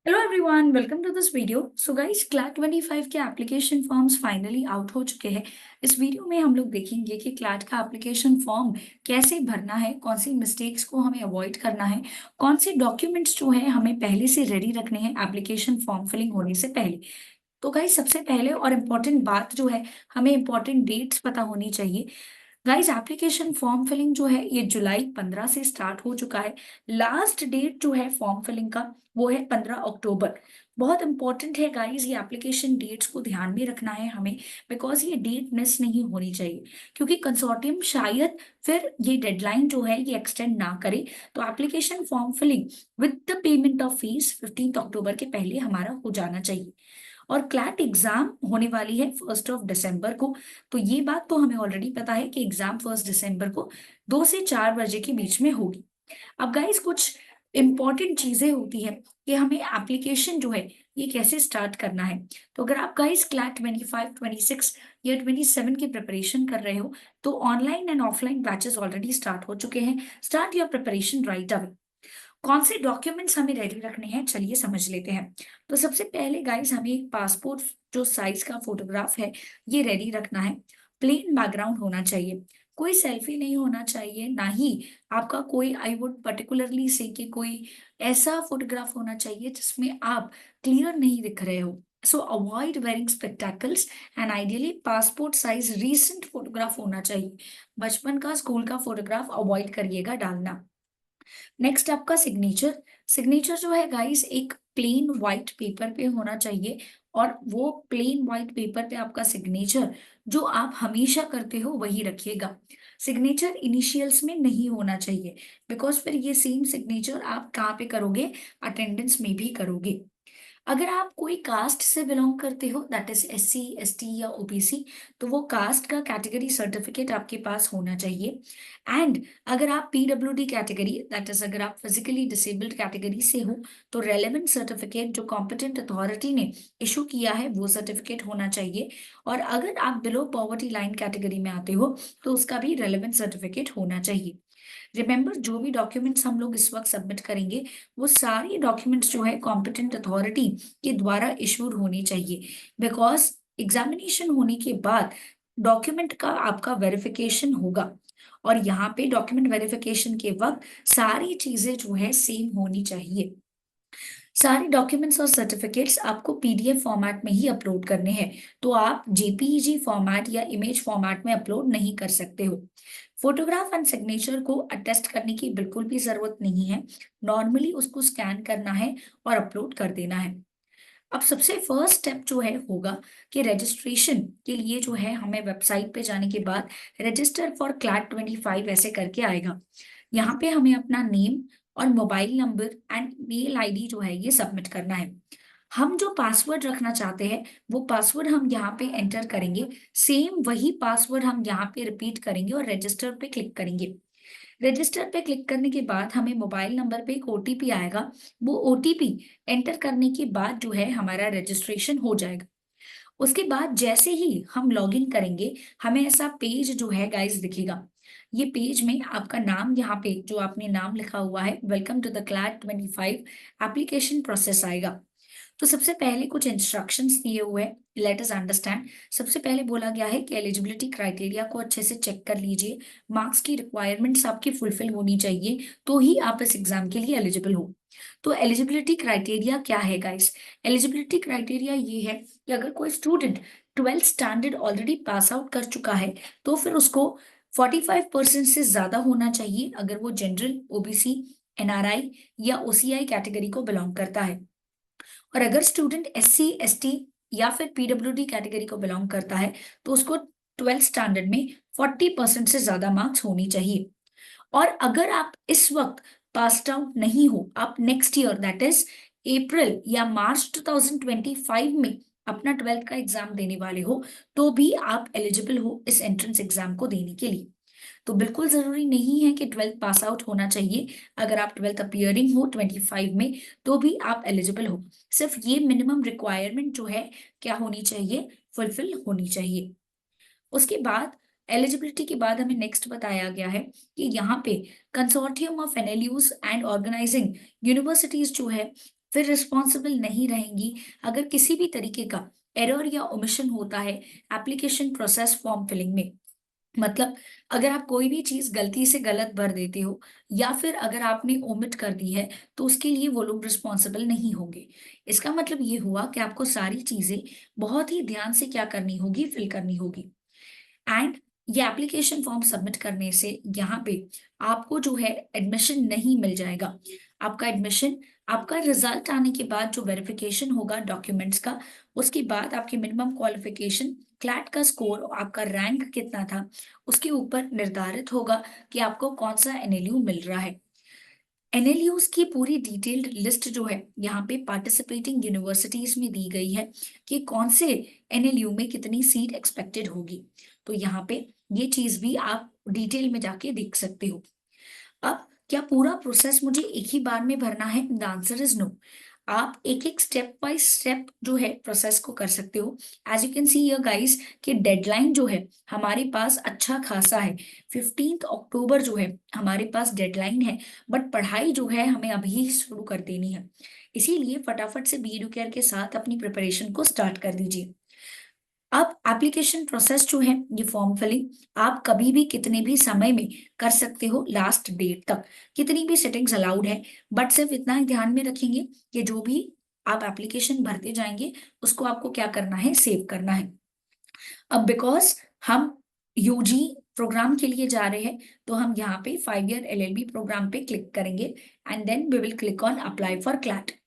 Hello everyone, welcome to this video. So guys, CLAT 25 के application forms finally out हो चुके हैं। इस वीडियो में हम लोग देखेंगे कि क्लैट का एप्लीकेशन फॉर्म कैसे भरना है, कौन सी मिस्टेक्स को हमें अवॉइड करना है, कौन से डॉक्यूमेंट्स जो है हमें पहले से रेडी रखने हैं एप्लीकेशन फॉर्म फिलिंग होने से पहले। तो गाइस, सबसे पहले और इम्पोर्टेंट बात जो है, हमें इम्पोर्टेंट डेट्स पता होनी चाहिए। गाइस, एप्लीकेशन फॉर्म फिलिंग जो है ये जुलाई 15 से स्टार्ट हो चुका है। लास्ट डेट जो है फॉर्म फिलिंग का वो है 15 अक्टूबर। बहुत इंपॉर्टेंट है गाइस, ये एप्लीकेशन डेट्स को ध्यान में रखना है हमें, बिकॉज ये डेट मिस नहीं होनी चाहिए। क्योंकि कंसोर्टियम शायद फिर ये डेडलाइन जो है ये एक्सटेंड ना करे। तो application form filling with the payment of fees 15 अक्टूबर के पहले हमारा हो जाना चाहिए। और क्लैट एग्जाम होने वाली है 1 दिसंबर को। तो ये बात तो हमें ऑलरेडी पता है कि एग्जाम 1 दिसंबर को 2 से 4 बजे के बीच में होगी। अब गाइस, कुछ इंपॉर्टेंट चीजें होती है कि हमें एप्लीकेशन जो है ये कैसे स्टार्ट करना है। तो अगर आप गाइस क्लैट 25, 26 या 27 की प्रिपरेशन कर रहे हो, तो online and offline batches already start हो चुके हैं। Start your preparation right away. कौन से डॉक्यूमेंट्स हमें रेडी रखने हैं, चलिए समझ लेते हैं। तो सबसे पहले गाइस, हमें एक पासपोर्ट जो साइज का फोटोग्राफ है ये रेडी रखना है। प्लेन बैकग्राउंड होना चाहिए, कोई सेल्फी नहीं होना चाहिए, ना ही आपका कोई, आई वुड पर्टिकुलरली से कि कोई ऐसा फोटोग्राफ होना चाहिए जिसमें आप क्लियर नहीं दिख रहे हो। सो avoid wearing spectacles and ideally passport size recent photograph होना चाहिए। बचपन का, स्कूल का फोटोग्राफ अवॉइड करिएगा डालना। नेक्स्ट आपका सिग्नेचर। सिग्नेचर जो है गाइस एक प्लेन व्हाइट पेपर पे होना चाहिए। और वो प्लेन व्हाइट पेपर पे आपका सिग्नेचर जो आप हमेशा करते हो वही रखिएगा। सिग्नेचर इनिशियल्स में नहीं होना चाहिए, बिकॉज फिर ये सेम सिग्नेचर आप कहाँ पे करोगे, अटेंडेंस में भी करोगे। अगर आप कोई कास्ट से बिलोंग करते हो, दैट इज SC ST या OBC, तो वो कास्ट का कैटेगरी सर्टिफिकेट आपके पास होना चाहिए। एंड अगर आप PWD कैटेगरी, दैट इज अगर आप फिजिकली डिसेबल्ड कैटेगरी से हो, तो रेलेवेंट सर्टिफिकेट जो कॉम्पिटेंट अथॉरिटी ने इशू किया है वो सर्टिफिकेट होना चाहिए। और अगर आप बिलो पॉवर्टी लाइन कैटेगरी में आते हो, तो उसका भी रेलेवेंट सर्टिफिकेट होना चाहिए। रिमेंबर, जो भी डॉक्यूमेंट्स हम लोग इस वक्त सबमिट करेंगे, वो सारी डॉक्यूमेंट्स जो है कॉम्पिटेंट अथॉरिटी के द्वारा इशूड होनी चाहिए। बिकॉज एग्जामिनेशन होने के बाद डॉक्यूमेंट का आपका वेरिफिकेशन होगा, और यहाँ पे डॉक्यूमेंट वेरिफिकेशन के वक्त सारी चीजें जो है सेम होनी चाहिए। सारे डॉक्यूमेंट्स और सर्टिफिकेट्स आपको PDF फॉर्मेट में ही अपलोड करने हैं। तो आप JPEG फॉर्मेट या इमेज फॉर्मेट में अपलोड नहीं कर सकते हो। फोटोग्राफ एंड सिग्नेचर को अटेस्ट करने की बिल्कुल भी जरूरत नहीं है। नॉर्मली उसको स्कैन करना है और अपलोड कर देना है। अब सबसे फर्स्ट स्टेप जो है होगा कि रजिस्ट्रेशन के लिए जो है हमें वेबसाइट पे जाने के बाद रजिस्टर फॉर क्लैट 25 ऐसे करके आएगा। यहाँ पे हमें अपना नेम और mobile number and mail ID जो है ये सबमिट करना है। हम जो पासवर्ड रखना चाहते हैं वो पासवर्ड हम यहाँ पे एंटर करेंगे। सेम वही पासवर्ड हम यहाँ पे रिपीट करेंगे और रजिस्टर पे क्लिक करेंगे। रजिस्टर पे क्लिक करने के बाद हमें मोबाइल नंबर पे एक OTP आएगा। वो OTP एंटर करने के बाद जो है हमारा रजिस्ट्रेशन हो जाएगा। उसके बाद जैसे ही हम लॉगिन करेंगे, हमें ऐसा पेज जो है गाइस दिखेगा। ये पेज में आपका नाम, यहाँ पे जो आपने नाम लिखा हुआ है, welcome to the CLAT 25 application process आएगा। तो सबसे पहले कुछ इंस्ट्रक्शंस दिए हुए हैं, लेट अस अंडरस्टैंड। सबसे पहले बोला गया है कि एलिजिबिलिटी क्राइटेरिया को अच्छे से चेक कर लीजिए। मार्क्स की रिक्वायरमेंट्स आपकी फुलफिल होनी चाहिए, तो ही आप इस एग्जाम के लिए एलिजिबल हो। तो एलिजिबिलिटी क्राइटेरिया क्या है गाइस? एलिजिबिलिटी क्राइटेरिया ये है कि अगर कोई student 12th standard already pass out कर चुका है, तो फिर उसको 45% से ज्यादा होना चाहिए, अगर वो जनरल, OBC, NRI या OCI कैटेगरी को बिलोंग करता है। और अगर स्टूडेंट SC ST या फिर PWD कैटेगरी को बिलोंग करता है, तो उसको 12th स्टैंडर्ड में 40% से ज्यादा मार्क्स होनी चाहिए। और अगर आप इस वक्त पास्ड आउट नहीं हो, आप नेक्स्ट ईयर दैट इज अप्रैल या मार्च 2025 में अपना 12th का एग्जाम देने वाले हो, तो भी आप एलिजिबल हो इस एंट्रेंस एग्जाम को देने के लिए। तो बिल्कुल जरूरी नहीं है कि 12th पास आउट होना चाहिए। अगर आप 12th अपियरिंग हो 25 में, तो भी आप एलिजिबल हो। सिर्फ ये मिनिमम रिक्वायरमेंट जो है क्या होनी चाहिए, फुलफिल होनी चाहिए। उसके बाद एलिजिबिलिटी के बाद हमें नेक्स्ट बताया गया है कि यहाँ पे consortium of NLUs and organizing universities जो है फिर रिस्पॉन्सिबल नहीं रहेंगी अगर किसी भी तरीके का एरर या ओमिशन होता है एप्लीकेशन प्रोसेस फॉर्म फिलिंग में। मतलब अगर आप कोई भी चीज गलती से गलत भर देते हो या फिर अगर आपने ओमिट कर दी है तो उसके लिए वो लोग रिस्पॉन्सिबल नहीं होंगे। इसका मतलब ये हुआ कि आपको सारी चीजें बहुत ही ध्यान से क्या करनी होगी, फिल करनी होगी। एंड ये एप्लीकेशन फॉर्म सबमिट करने से यहाँ पे आपको जो है एडमिशन नहीं मिल जाएगा। आपका एडमिशन आपका रिजल्ट आने के बाद जो वेरिफिकेशन होगा डॉक्यूमेंट्स का, उसके बाद आपकी मिनिमम क्वालिफिकेशन, क्लैट का स्कोर, आपका रैंक कितना था, उसके ऊपर निर्धारित होगा कि आपको कौन सा एनएलयू मिल रहा है। एनएलयूज की पूरी डिटेल्ड लिस्ट जो है यहाँ पे पार्टिसिपेटिंग यूनिवर्सिटीज में दी गई है कि कौन से एनएलयू में कितनी सीट एक्सपेक्टेड होगी। तो यहाँ पे ये चीज भी आप डिटेल में जाके देख सकते हो। अब क्या पूरा प्रोसेस मुझे एक ही बार में भरना है? The answer is no. आप एक एक स्टेप बाय स्टेप जो है प्रोसेस को कर सकते हो। As you can see here guys कि डेडलाइन जो है हमारे पास अच्छा खासा है। 15 अक्टूबर जो है हमारे पास डेडलाइन है। बट पढ़ाई जो है हमें अभी ही शुरू कर देनी है। इसीलिए फटाफट से बी एडुकेयर के साथ अपनी प्रिपरेशन को स्टार्ट कर दीजिए। अब एप्लीकेशन प्रोसेस जो है ये फॉर्म फिलिंग आप कभी भी कितने भी समय में कर सकते हो, लास्ट डेट तक कितनी भी सेटिंग्स अलाउड है। बट सिर्फ इतना ही ध्यान में रखेंगे कि जो भी आप एप्लीकेशन भरते जाएंगे उसको आपको क्या करना है, सेव करना है। अब बिकॉज हम यूजी प्रोग्राम के लिए जा रहे हैं तो हम यहाँ पे 5 ईयर एलएलबी प्रोग्राम पे क्लिक करेंगे and then we will click on apply for CLAT.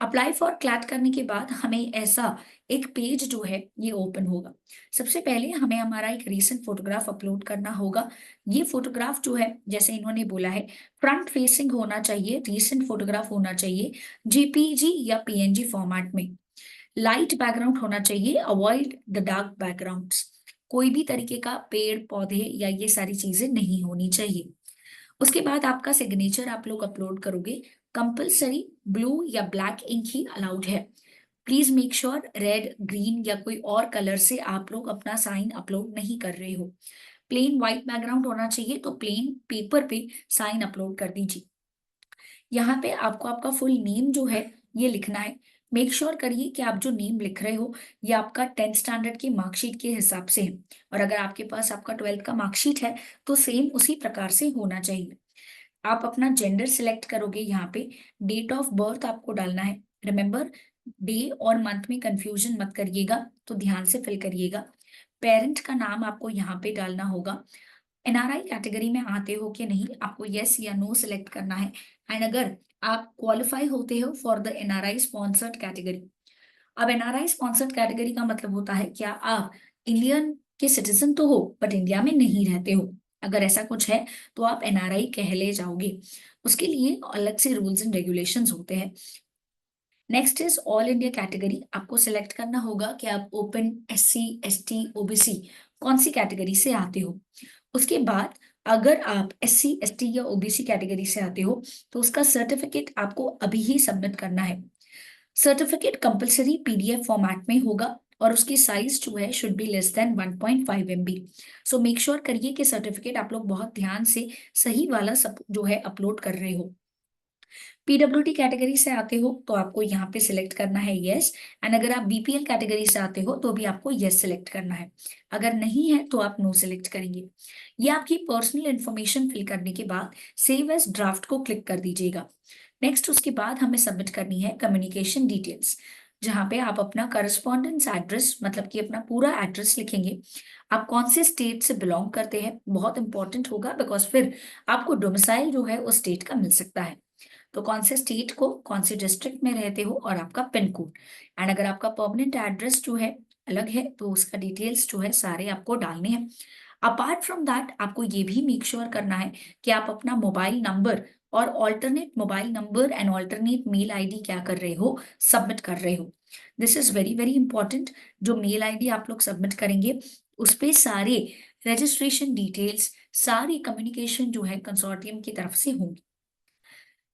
Apply for CLAT करने के बाद हमें ऐसा एक पेज जो है ये ओपन होगा। सबसे पहले हमें हमारा एक रीसेंट फोटोग्राफ अपलोड करना होगा। ये फोटोग्राफ जो है जैसे इन्होंने बोला है फ्रंट फेसिंग होना चाहिए, रीसेंट फोटोग्राफ होना चाहिए, जेपीजी या पीएनजी फॉर्मेट में। लाइट बैकग्राउंड होना चाहिए, अवॉइड द डार्क बैकग्राउंड्स। कोई भी तरीके का पेड़ पौधे या ये सारी चीजें नहीं होनी चाहिए। उसके बाद आपका सिग्नेचर आप लोग अपलोड करोगे। कंपलसरी ब्लू या ब्लैक इंक ही अलाउड है। Please make sure red, green या कोई और कलर से आप लोग अपना साइन अपलोड नहीं कर रहे हो। प्लेन व्हाइट बैकग्राउंड होना चाहिए तो प्लेन पेपर पे साइन अपलोड कर दीजिए। यहाँ पे आपको आपका फुल नेम जो है ये लिखना है। मेक श्योर करिए कि आप जो नेम लिख रहे हो ये आपका 10th स्टैंडर्ड की मार्कशीट के हिसाब से है। और अगर आपके पास आपका 12th का मार्कशीट है तो सेम उसी प्रकार से होना चाहिए। आप अपना जेंडर सिलेक्ट करोगे यहाँ पे। डेट ऑफ बर्थ आपको डालना है। रिमेंबर, डे और मंथ में कंफ्यूजन मत करिएगा, तो ध्यान से फिल करिएगा। पेरेंट का नाम आपको यहाँ पे डालना होगा। एनआरआई कैटेगरी में आते हो कि नहीं, आपको यस या नो सिलेक्ट करना है। एंड अगर आप क्वालिफाई होते हो for the NRI sponsored category. अब एनआरआई स्पॉन्सर्ड कैटेगरी का मतलब होता है क्या आप इंडियन के सिटीजन तो हो बट इंडिया में नहीं रहते हो। अगर ऐसा कुछ है तो आप एनआरआई कहले जाओगे। उसके लिए अलग से रूल्स एंड रेगुलेशंस होते हैं। Next is all India category. आपको सिलेक्ट करना होगा कि आप ओपन, एससी, एसटी, ओबीसी कौन सी कैटेगरी से आते हो। उसके बाद अगर आप एससी, एसटी या ओबीसी कैटेगरी से आते हो तो उसका सर्टिफिकेट आपको अभी ही सबमिट करना है। सर्टिफिकेट कंपलसरी पीडीएफ फॉर्मेट में होगा और उसकी साइज जो है should be less than 1.5 MB। So make sure करिए कि सर्टिफिकेट आप लोग बहुत ध्यान से सही वाला सब जो है अपलोड कर रहे हो। पीडब्ल्यूडी कैटेगरी से आते हो तो आपको यहाँ पे सिलेक्ट करना है यस। एंड अगर आप बीपीएल कैटेगरी से आते हो तो भी आपको यस सिलेक्ट करना है। अगर नहीं है तो आप नो सिलेक्ट करेंगे। ये आपकी पर्सनल इंफॉर्मेशन फिल करने के बाद सेव एज ड्राफ्ट को क्लिक कर दीजिएगा। नेक्स्ट उसके बाद हमें सबमिट करनी है कम्युनिकेशन डिटेल्स, जहाँ पे आप अपना करस्पॉन्डेंस एड्रेस मतलब कि अपना पूरा एड्रेस लिखेंगे। आप कौन से स्टेट से बिलोंग करते हैं बहुत इंपॉर्टेंट होगा, बिकॉज फिर आपको डोमिसाइल जो है उस स्टेट का मिल सकता है। तो कौन से स्टेट को, कौन से डिस्ट्रिक्ट में रहते हो और आपका पिन कोड। एंड अगर आपका परमानेंट एड्रेस जो है अलग है तो उसका डिटेल्स जो है सारे आपको डालने हैं। अपार्ट फ्रॉम दैट आपको ये भी मेक श्योर करना है कि आप अपना मोबाइल नंबर और alternate mobile number and alternate mail ID क्या कर रहे हो, सबमिट कर रहे हो। This is very very important. जो मेल आईडी आप लोग सबमिट करेंगे उस पे सारे रजिस्ट्रेशन डिटेल्स, सारी कम्युनिकेशन जो है कंसोर्टियम की तरफ से होंगी।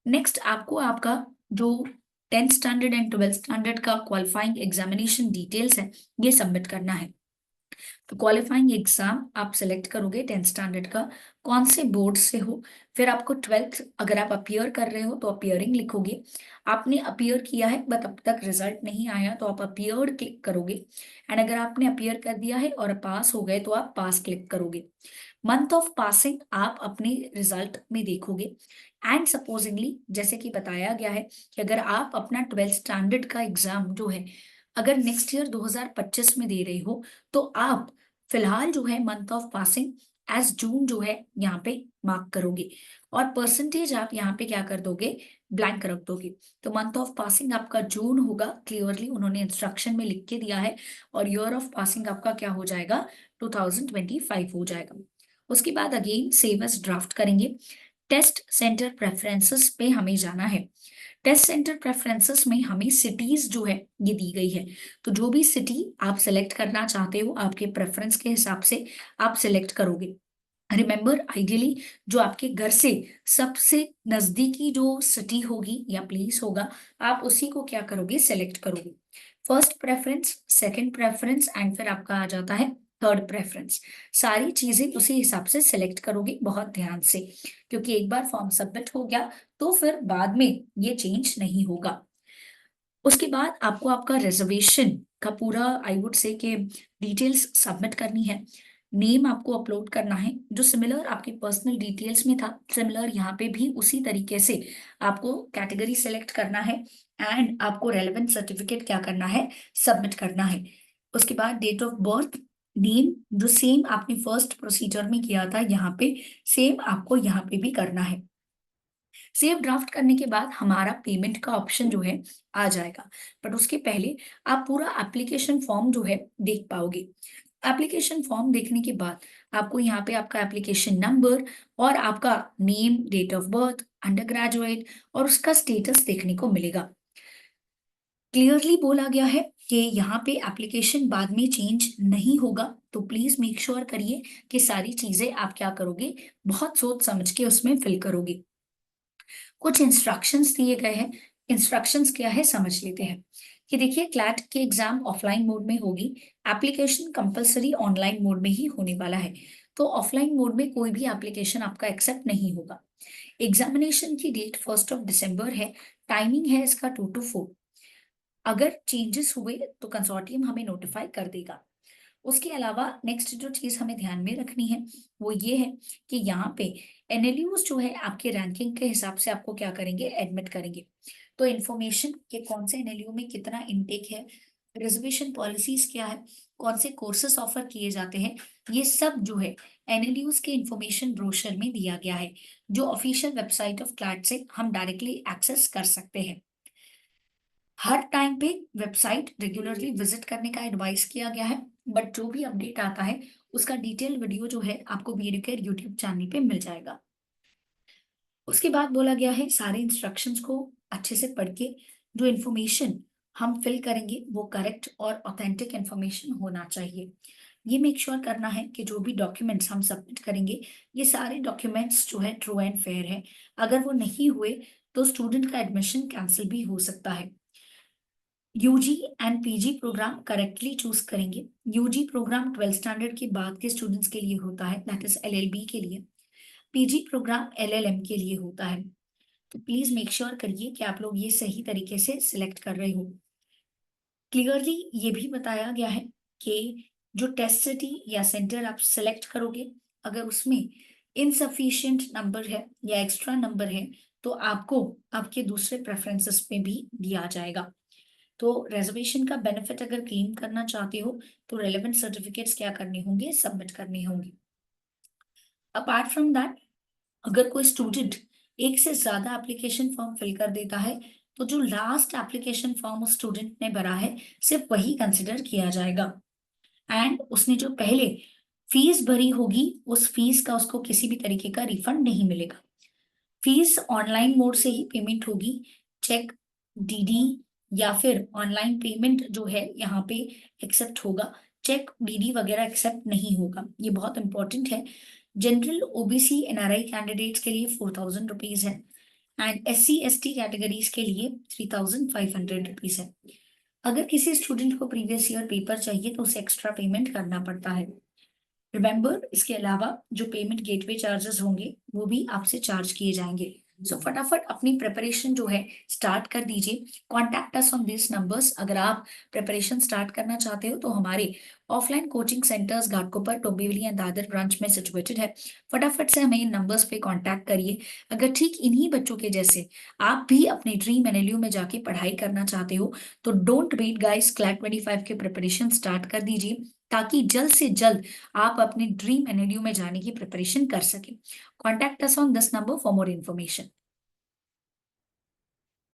नेक्स्ट आपको आपका जो 10th standard and 12th standard का क्वालिफाइंग एग्जामिनेशन डिटेल्स है ये सबमिट करना है। तो क्वालिफाइंग एग्जाम आप सिलेक्ट करोगे 10th स्टैंडर्ड का, कौन से बोर्ड से हो। फिर आपको 12th, अगर आप अपियर कर रहे हो तो अपियरिंग लिखोगे। आपने अपियर किया है बट अब तक रिजल्ट नहीं आया तो आप अपियर्ड क्लिक करोगे। एंड अगर आपने अपियर कर दिया है और पास हो गए तो आप पास क्लिक करोगे। मंथ ऑफ पासिंग आप अपने रिजल्ट में देखोगे। एंड सपोजिंगली जैसे कि बताया गया है कि अगर आप अपना 12th स्टैंडर्ड का एग्जाम जो है अगर नेक्स्ट ईयर 2025 में दे रहे हो तो आप फिलहाल जो है मंथ ऑफ पासिंग एज जून जो है यहाँ पे मार्क करोगे। और परसेंटेज आप यहाँ पे क्या कर दोगे, ब्लैंक रख दोगे। तो मंथ ऑफ पासिंग आपका जून होगा, क्लियरली उन्होंने इंस्ट्रक्शन में लिख के दिया है। और ईयर ऑफ पासिंग आपका क्या हो जाएगा, 2025 हो जाएगा। उसके बाद अगेन सेव एज ड्राफ्ट करेंगे। टेस्ट सेंटर प्रेफरेंसेस पे हमें जाना है। टेस्ट सेंटर प्रेफरेंसेस में हमें सिटीज जो है ये दी गई है। तो जो भी सिटी आप सिलेक्ट करना चाहते हो आपके प्रेफरेंस के हिसाब से आप सिलेक्ट करोगे। रिमेंबर आइडियली जो आपके घर से सबसे नजदीकी जो सिटी होगी या प्लेस होगा आप उसी को क्या करोगे, सिलेक्ट करोगे। First preference, second preference and फिर आपका आ जाता है थर्ड प्रेफरेंस। सारी चीजें उसी हिसाब से सिलेक्ट करोगे बहुत ध्यान से, क्योंकि एक बार फॉर्म सबमिट हो गया तो फिर बाद में ये चेंज नहीं होगा। उसके बाद आपको आपका रिजर्वेशन का पूरा आई वुड से कि डिटेल्स सबमिट करनी है। नेम आपको अपलोड करना है जो सिमिलर आपके पर्सनल डिटेल्स में था, सिमिलर यहाँ पे भी उसी तरीके से आपको कैटेगरी सेलेक्ट करना है। एंड आपको रेलेवेंट सर्टिफिकेट क्या करना है, सबमिट करना है। उसके बाद डेट ऑफ बर्थ, नेम जो सेम आपने फर्स्ट प्रोसीजर में किया था यहाँ पे सेम आपको यहाँ पे भी करना है। सेव ड्राफ्ट करने के बाद हमारा पेमेंट का ऑप्शन जो है आ जाएगा। बट उसके पहले आप पूरा एप्लीकेशन फॉर्म जो है देख पाओगे। एप्लीकेशन फॉर्म देखने के बाद आपको यहाँ पे आपका एप्लीकेशन नंबर और आपका name, date of birth, undergraduate और उसका स्टेटस देखने को मिलेगा। क्लियरली बोला गया है कि यहाँ पे एप्लीकेशन बाद में चेंज नहीं होगा। तो प्लीज मेक श्योर करिए कि सारी चीजें आप क्या करोगे, बहुत सोच समझ के उसमें फिल करोगे। कुछ इंस्ट्रक्शंस दिए गए हैं। इंस्ट्रक्शंस क्या है समझ लेते हैं। कि देखिए क्लैट के एग्जाम ऑफलाइन मोड में होगी, एप्लीकेशन कंपलसरी ऑनलाइन मोड में ही होने वाला है। तो ऑफलाइन मोड में कोई भी एप्लीकेशन आपका एक्सेप्ट नहीं होगा। एग्जामिनेशन की डेट 1 है। टाइमिंग है इसका 2 to 4। अगर चेंजेस हुए तो कंसोर्टियम हमें नोटिफाई कर देगा। उसके अलावा नेक्स्ट जो चीज हमें ध्यान में रखनी है वो ये है कि यहाँ पे एनएलयूज जो है आपके रैंकिंग के हिसाब से आपको क्या करेंगे, एडमिट करेंगे। तो इन्फॉर्मेशन कि कौन से एनएलयू में कितना इनटेक है, रिजर्वेशन पॉलिसीज क्या है, कौन से कोर्सेस ऑफर किए जाते हैं, ये सब जो है एनएलयूज के इंफॉर्मेशन ब्रोशर में दिया गया है, जो ऑफिशियल वेबसाइट ऑफ क्लैट से हम डायरेक्टली एक्सेस कर सकते हैं। हर टाइम पे वेबसाइट रेगुलरली विजिट करने का एडवाइस किया गया है। बट जो भी अपडेट आता है उसका डिटेल वीडियो जो है आपको बीडी केयर यूट्यूब चैनल पे मिल जाएगा। उसके बाद बोला गया है सारे इंस्ट्रक्शंस को अच्छे से पढ़ के जो इन्फॉर्मेशन हम फिल करेंगे वो करेक्ट और ऑथेंटिक इन्फॉर्मेशन होना चाहिए। ये मेक श्योर करना है कि जो भी डॉक्यूमेंट्स हम सबमिट करेंगे ये सारे डॉक्यूमेंट्स जो है ट्रू एंड फेयर है। अगर वो नहीं हुए तो स्टूडेंट का एडमिशन कैंसिल भी हो सकता है। UG and PG program correctly choose करेंगे। यूजी प्रोग्राम 12th स्टैंडर्ड के बाद के स्टूडेंट्स के लिए होता है, दैट इज एलएलबी के लिए। पीजी प्रोग्राम एलएलएम के लिए होता है। तो प्लीज मेक श्योर करिए कि आप लोग ये सही तरीके से सिलेक्ट कर रहे हो। क्लियरली ये भी बताया गया है कि जो टेस्ट सिटी या सेंटर आप सिलेक्ट करोगे अगर उसमें इनसफिशिएंट नंबर है या एक्स्ट्रा नंबर है तो आपको आपके दूसरे प्रेफरेंसेस पे भी दिया जाएगा। तो रिजर्वेशन का बेनिफिट अगर क्लेम करना चाहते हो तो रेलेवेंट सर्टिफिकेट्स क्या करने होंगे, सबमिट करने होंगे। अपार्ट फ्रॉम दैट अगर कोई स्टूडेंट एक से ज्यादा एप्लीकेशन फॉर्म फिल कर देता है तो जो लास्ट एप्लीकेशन फॉर्म उस स्टूडेंट ने भरा है सिर्फ वही कंसिडर किया जाएगा। एंड उसने जो पहले फीस भरी होगी उस फीस का उसको किसी भी तरीके का रिफंड नहीं मिलेगा। फीस ऑनलाइन मोड से ही पेमेंट होगी। चेक, डीडी या फिर ऑनलाइन पेमेंट जो है यहाँ पे एक्सेप्ट होगा। चेक, डीडी वगैरह एक्सेप्ट नहीं होगा, ये बहुत इंपॉर्टेंट है। जनरल, ओबीसी, एनआरआई कैंडिडेट्स के लिए 4000 रुपीज है। एंड एससी एसटी कैटेगरीज के लिए 3500 रुपीज है। अगर किसी स्टूडेंट को प्रीवियस ईयर पेपर चाहिए तो उसे एक्स्ट्रा पेमेंट करना पड़ता है। रिमेंबर, इसके अलावा जो पेमेंट गेटवे चार्जेस होंगे वो भी आपसे चार्ज किए जाएंगे। सो फटाफट अपनी प्रिपरेशन जो है स्टार्ट कर दीजिए। Contact us on this numbers. अगर आप प्रिपरेशन स्टार्ट करना चाहते हो तो हमारे offline coaching centres Ghatkopar, Dombivli and Dadar branch में सिचुएटेड है। फटाफट से हमें इन नंबर्स पे कॉन्टैक्ट करिए। अगर ठीक इन्हीं बच्चों के जैसे आप भी अपने ड्रीम एनएलयू में जाके पढ़ाई करना चाहते हो तो डोंट वेट गाइस, क्लैट 25 के प्रिपरेशन स्टार्ट कर दीजिए ताकि जल्द से जल्द आप अपने ड्रीम एनएलयू में जाने की प्रिपरेशन कर सकें। Contact us on this number for more information.